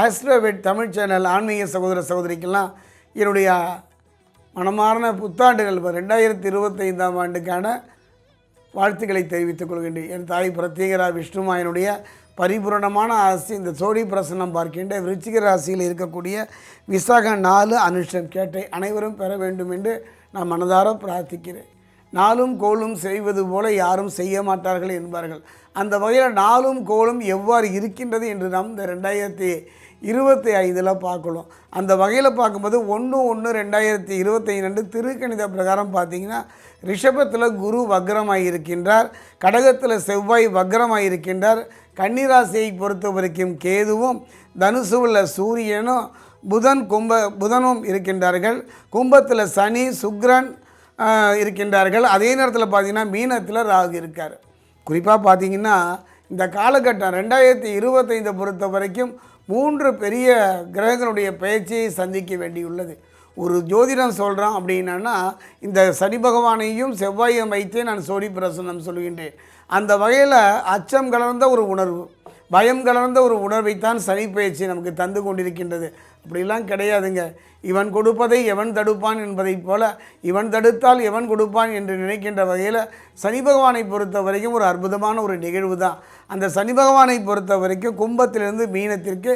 Astroved Tamil channel ஆன்மீக சகோதர சகோதரிக்கெல்லாம் என்னுடைய மனமார்ந்த புத்தாண்டுகள் 2025ஆம் ஆண்டுக்கான வாழ்த்துக்களை தெரிவித்துக் கொள்கின்றேன். என் தாய் பிரத்யேகரா விஷ்ணுமாயனுடைய பரிபூரணமான ஆசி இந்த சோழி பிரசன்னம் பார்க்கின்ற விருச்சிக ராசியில் இருக்கக்கூடிய விசாக 4 அனுஷம் கேட்டை அனைவரும் பெற வேண்டும் என்று நான் மனதார பிரார்த்திக்கிறேன். நாளும் கோளும் செய்வது போல யாரும் செய்ய மாட்டார்கள் என்பார்கள். அந்த வகையில் நாளும் கோளும் எவ்வாறு இருக்கின்றது என்று நாம் இந்த 2025 பார்க்கலாம். அந்த வகையில் பார்க்கும்போது 1/1/2025 திருக்கணித பிரகாரம் பார்த்திங்கன்னா ரிஷபத்தில் குரு வக்ரமாக இருக்கின்றார், கடகத்தில் செவ்வாய் வக்ரமாக இருக்கின்றார், கன்னிராசியை பொறுத்த வரைக்கும் கேதுவும், தனுசுவில் சூரியனும், புதனும் இருக்கின்றார்கள், கும்பத்தில் சனி சுக்கிரன் இருக்கின்றார்கள். அதே நேரத்தில் பார்த்திங்கன்னா மீனத்தில் ராகு இருக்கார். குறிப்பாக பார்த்திங்கன்னா இந்த காலகட்டம் 2025 பொறுத்த வரைக்கும் 3 பெரிய கிரகங்களுடைய பயிற்சியை சந்திக்க வேண்டியுள்ளது. ஒரு ஜோதிடம் சொல்கிறோம் அப்படின்னா இந்த சனி பகவானையும் செவ்வாயும் வைத்தே நான் சோழி பிரசன்னம் சொல்கின்றேன். அந்த வகையில் அச்சம் கலர்ந்த ஒரு உணர்வு, பயம் கலர்ந்த ஒரு உணர்வைத்தான் சனி பயிற்சி நமக்கு தந்து கொண்டிருக்கின்றது. அப்படிலாம் கிடையாதுங்க. இவன் கொடுப்பதை எவன் தடுப்பான் என்பதைப் போல இவன் தடுத்தால் எவன் கொடுப்பான் என்று நினைக்கின்ற வகையில் சனி பகவானை பொறுத்த வரைக்கும் ஒரு அற்புதமான ஒரு நிகழ்வு தான். அந்த சனி பகவானை பொறுத்த வரைக்கும் கும்பத்திலிருந்து மீனத்திற்கு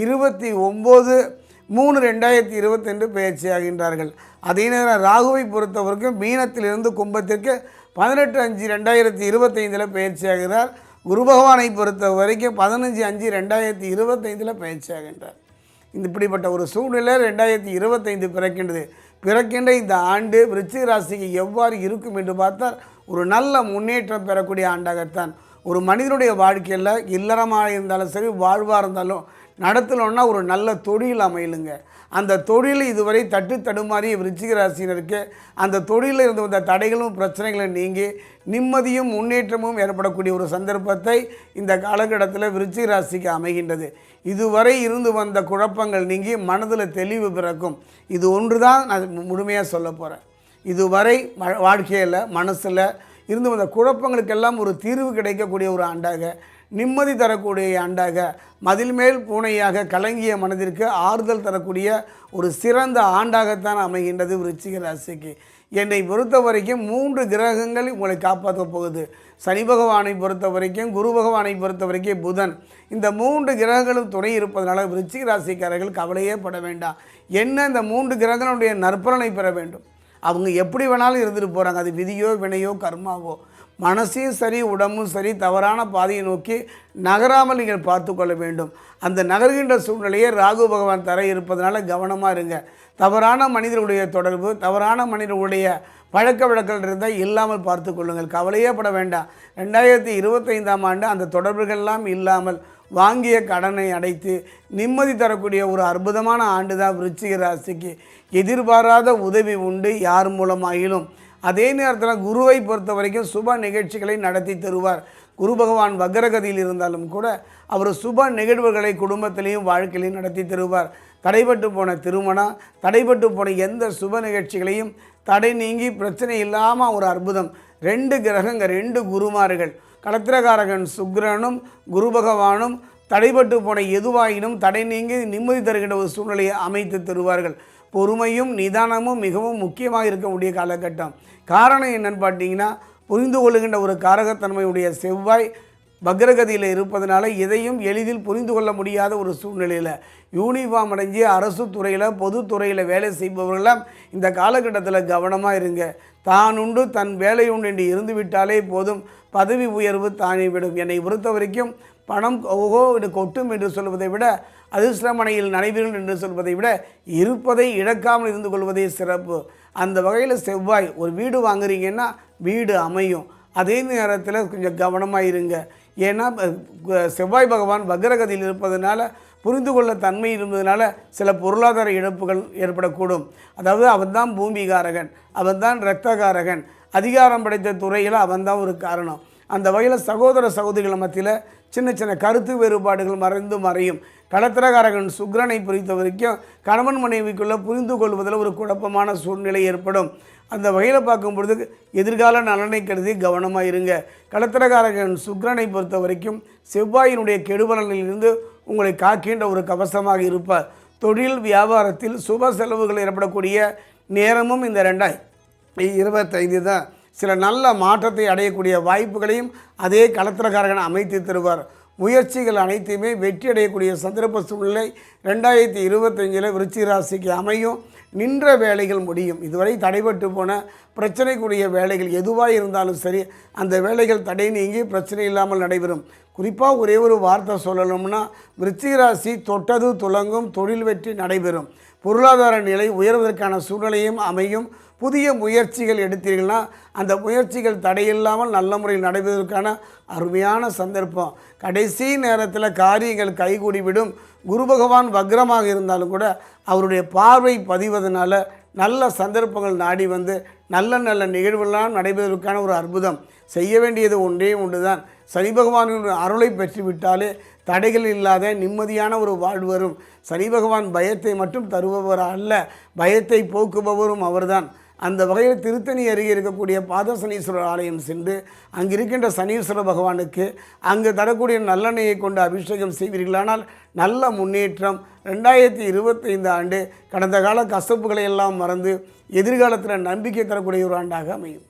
29/3/2022 பயிற்சி ஆகின்றார்கள். அதே நேரம் ராகுவை பொறுத்த வரைக்கும் மீனத்திலிருந்து கும்பத்திற்கு 18/5/2025 பயிற்சி ஆகிறார். குரு பகவானை பொறுத்த வரைக்கும் 15/5/2025 பயிற்சி ஆகின்றார். இப்படிப்பட்ட ஒரு சூழ்நிலை 2025 பிறக்கின்ற இந்த ஆண்டு விருச்சிக ராசிக்கு எவ்வாறு இருக்கும் என்று பார்த்தால் ஒரு நல்ல முன்னேற்றம் பெறக்கூடிய ஆண்டாகத்தான். ஒரு மனிதனுடைய வாழ்க்கையில் இல்லறமாக இருந்தாலும் சரி, வாழ்வாக இருந்தாலும் நடத்தணுன்னா ஒரு நல்ல தொழில் அமையலுங்க. அந்த தொழில் இதுவரை தடுமாறிய விருச்சிக ராசினருக்கு அந்த தொழிலில் இருந்து வந்த தடைகளும் பிரச்சனைகளும் நீங்கி நிம்மதியும் முன்னேற்றமும் ஏற்படக்கூடிய ஒரு சந்தர்ப்பத்தை இந்த காலகட்டத்தில் விருச்சிக ராசிக்கு அமைகின்றது. இதுவரை இருந்து வந்த குழப்பங்கள் நீங்கி மனதில் தெளிவு பிறக்கும். இது ஒன்று தான் நான் முழுமையாக சொல்ல போகிறேன். இதுவரை வாழ்க்கையில் மனசில் இருந்து வந்த குழப்பங்களுக்கெல்லாம் ஒரு தீர்வு கிடைக்கக்கூடிய ஒரு ஆண்டாக, நிம்மதி தரக்கூடிய ஆண்டாக, மதில் மேல் பூனையாக கலங்கிய மனதிற்கு ஆறுதல் தரக்கூடிய ஒரு சிறந்த ஆண்டாகத்தான் அமைகின்றது விருச்சிக ராசிக்கு. என்னை பொறுத்த வரைக்கும் 3 கிரகங்கள் உங்களை காப்பாற்றப் போகுது. சனி பகவானை பொறுத்த வரைக்கும், குரு பகவானை பொறுத்த வரைக்கும் புதன், இந்த 3 கிரகங்களும் துணை இருப்பதனால விருச்சிக ராசிக்காரர்கள் கவலையே பட வேண்டாம். என்ன இந்த 3 கிரகங்களுடைய நற்பலனை பெற வேண்டும். அவங்க எப்படி வேணாலும் இருந்துட்டு போகிறாங்க. அது விதியோ வினையோ கர்மாவோ. மனசையும் சரி உடம்பும் சரி தவறான பாதையை நோக்கி நகராமல் நீங்கள் பார்த்து கொள்ள வேண்டும். அந்த நகர்கின்ற சூழ்நிலையை ராகு பகவான் தர இருப்பதனால கவனமாக இருங்க. தவறான மனிதர்களுடைய தொடர்பு, தவறான மனிதர்களுடைய பழக்க வழக்கங்கள் இருந்தால் இல்லாமல் பார்த்து கொள்ளுங்கள். கவலையே பட வேண்டாம். 2025ஆம் ஆண்டு அந்த தொடர்புகள்லாம் இல்லாமல் வாங்கிய கடனை அடைத்து நிம்மதி தரக்கூடிய ஒரு அற்புதமான ஆண்டு தான் விருச்சிக ராசிக்கு. எதிர்பாராத உதவி உண்டு யார் மூலமாகிலும். அதே நேரத்தில் குருவை பொறுத்த வரைக்கும் சுப நிகழ்ச்சிகளை நடத்தி தருவார். குரு பகவான் வக்ரகதியில் இருந்தாலும் கூட அவர் சுப நிகழ்வுகளை குடும்பத்திலையும் வாழ்க்கையிலையும் நடத்தி தருவார். தடைபட்டு போன திருமணம், தடைபட்டு போன எந்த சுப நிகழ்ச்சிகளையும் தடை நீங்கி பிரச்சனை இல்லாமல் ஒரு அற்புதம். 2 கிரகங்கள், 2 குருமார்கள், களத்திரகாரகன் சுக்கிரனும் குரு பகவானும் தடைபட்டு போன எதுவாயினும் தடை நீங்கி நிம்மதி தருகின்ற ஒரு சூழ்நிலையை அமைத்து தருவார்கள். பொறுமையும் நிதானமும் மிகவும் முக்கியமாக இருக்கக்கூடிய காலகட்டம். காரணம் என்னன்னு பார்த்தீங்கன்னா, புரிந்து கொள்ளுகின்ற ஒரு காரகத்தன்மையுடைய செவ்வாய் வக்ரகதியில் இருப்பதனால எதையும் எளிதில் புரிந்து கொள்ள முடியாத ஒரு சூழ்நிலையில் யூனிஃபார்ம் அடைஞ்சி அரசு துறையில் பொதுத்துறையில் வேலை செய்பவர்களெல்லாம் இந்த காலகட்டத்தில் கவனமாக இருங்க. தான் உண்டு தன் வேலை உண்டு என்று இருந்து விட்டாலே போதும், பதவி உயர்வு தானே விடும். என்னை பொறுத்த வரைக்கும் பணம் ஓஹோ என்று கொட்டும் என்று சொல்வதை விட, அதிர்ஷ்டமனையில் நடைபெறும் என்று சொல்வதை விட இருப்பதை இழக்காமல் இருந்து கொள்வதே சிறப்பு. அந்த வகையில் செவ்வாய் ஒரு வீடு வாங்குறீங்கன்னா வீடு அமையும். அதே நேரத்தில் கொஞ்சம் கவனமாக இருங்க. ஏன்னா செவ்வாய் பகவான் வக்ரகதியில் இருப்பதனால, புரிந்து கொள்ள தன்மை இருப்பதனால சில பொருளாதார இழப்புகள் ஏற்படக்கூடும். அதாவது அவன்தான் பூமிகாரகன், அவன்தான் இரத்தகாரகன், அதிகாரம் படைத்த துறையில் அவன்தான் ஒரு காரணம். அந்த வகையில் சகோதர சகோதரிகள் மத்தியில் சின்ன சின்ன கருத்து வேறுபாடுகள் மறையும். களத்திரகாரகன் சுக்கிரனை பொறுத்த வரைக்கும் கணவன் மனைவிக்குள்ளே புரிந்து கொள்வதில் ஒரு குழப்பமான சூழ்நிலை ஏற்படும். அந்த வகையில் பார்க்கும் பொழுது எதிர்கால நலனை கருதி கவனமாக இருங்க. களத்திரகாரகன் சுக்கிரனை பொறுத்த வரைக்கும் செவ்வாயினுடைய கெடுபலனிலிருந்து உங்களை காக்கின்ற ஒரு கவசமாக இருப்பார். தொழில் வியாபாரத்தில் சுப செலவுகள் ஏற்படக்கூடிய நேரமும் இந்த 2025 தான். சில நல்ல மாற்றத்தை அடையக்கூடிய வாய்ப்புகளையும் அதே களத்திரக்காரகன் அமைத்து தருவார். முயற்சிகள் அனைத்தையுமே வெற்றி அடையக்கூடிய சந்தர்ப்ப சூழ்நிலை 2025 விருச்சிக ராசிக்கு அமையும். நின்ற வேலைகள் முடியும். இதுவரை தடைபட்டு போன பிரச்சனைக்குரிய வேலைகள் எதுவாக இருந்தாலும் சரி, அந்த வேலைகள் தடை நீங்கி பிரச்சனை இல்லாமல் நடைபெறும். குறிப்பாக ஒரே ஒரு வார்த்தை சொல்லணும்னா, விருச்சிக ராசி தொட்டது துலங்கும், தொழில் வெற்றி நடைபெறும். பொருளாதார நிலை உயர்வதற்கான சூழ்நிலையும் அமையும். புதிய முயற்சிகள் எடுத்தீர்கள்னா அந்த முயற்சிகள் தடையில்லாமல் நல்ல முறையில் நடைபெறுவதற்கான அருமையான சந்தர்ப்பம். கடைசி நேரத்தில் காரியங்கள் கைகூடிவிடும். குரு பகவான் வக்ரமாக இருந்தாலும் கூட அவருடைய பார்வை பதிவதனால நல்ல சந்தர்ப்பங்கள் நாடி வந்து நல்ல நல்ல நிகழ்வுகளாம் நடைபெறுவதற்கான ஒரு அற்புதம். செய்ய வேண்டியது ஒன்றே ஒன்று தான். சனி பகவானின் அருளை பெற்றுவிட்டாலே தடைகள் இல்லாத நிம்மதியான ஒரு வாழ்வு வரும். சனி பகவான் பயத்தை மட்டும் தருபவர் அல்ல, பயத்தை போக்குபவரும் அவர்தான். அந்த வகையில் திருத்தணி அருகே இருக்கக்கூடிய பாதசனீஸ்வரர் ஆலயம் சென்று அங்கு இருக்கின்ற சனீஸ்வர பகவானுக்கு அங்கு தரக்கூடிய நல்லெண்ணெயை கொண்டு அபிஷேகம் செய்வீர்களானால் நல்ல முன்னேற்றம். 2025 ஆண்டு கடந்த கால கசப்புகளை எல்லாம் மறந்து எதிர்காலத்தில் நம்பிக்கை தரக்கூடிய ஒரு ஆண்டாக அமையும்.